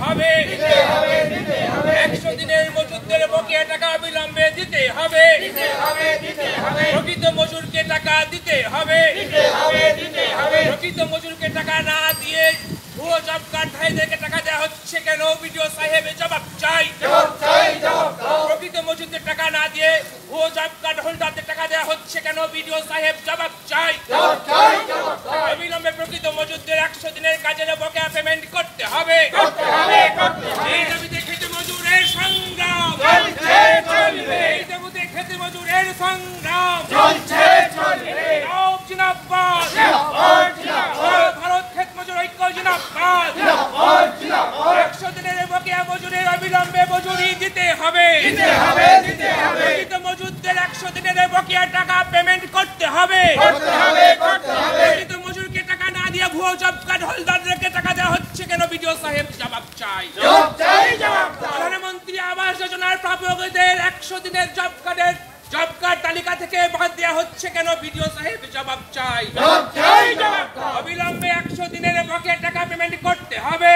হবে 100 দিনের মজুরদের বকেয়া টাকা অবিলম্বে দিতে হবে প্রকৃত মজুরকে টাকা দিতে হবে প্রকৃত মজুরকে টাকা না দিয়ে ভুয়ো জব কার্ডধারীদেরকে টাকা দেওয়া হচ্ছে কেন? বিডিও সাহেবের জবাব চাই। প্রকৃত মজুরদের টাকা না দিয়ে ভুয়ো জব কার্ড হোল্ডারদের টাকা দেওয়া হচ্ছে কেন? বিডিও সাহেব জবাব চাই। অবিলম্বে প্রকৃত মজুরদের 100 দিনের কাজের বকেয়া পেমেন্ট করতে হবে। এই দাবিতে খেতে মজুরের সংগ্রাম এই দাবিতে খেতে মজুরের সংগ্রাম জিন্দাবাদ ভারত ক্ষেত মজুর ঐক্য জিন্দাবাদ 100 দিনের বকেয়া মজুরের অবিলম্বে মজুরি দিতে হবে প্রকৃত মজুরদের 100 দিনের বকেয়া টাকা পেমেন্ট করতে হবে প্রকৃত মজুরকে টাকা না দিয়ে ভুয়ো জব কার্ড হোল্ডারদেরকে টাকা দেওয়া হচ্ছে কেন? বিডিও সাহেব জবাব চাই। প্রধানমন্ত্রী আবাস যোজনার প্রাপকদের 100 দিনের জব কার্ড তালিকা থেকে বাদ দেওয়া হচ্ছে কেন? বিডিও সাহেব জবাব চাই। অবিলম্বে 100 দিনের বকেয়া টাকা পেমেন্ট করতে হবে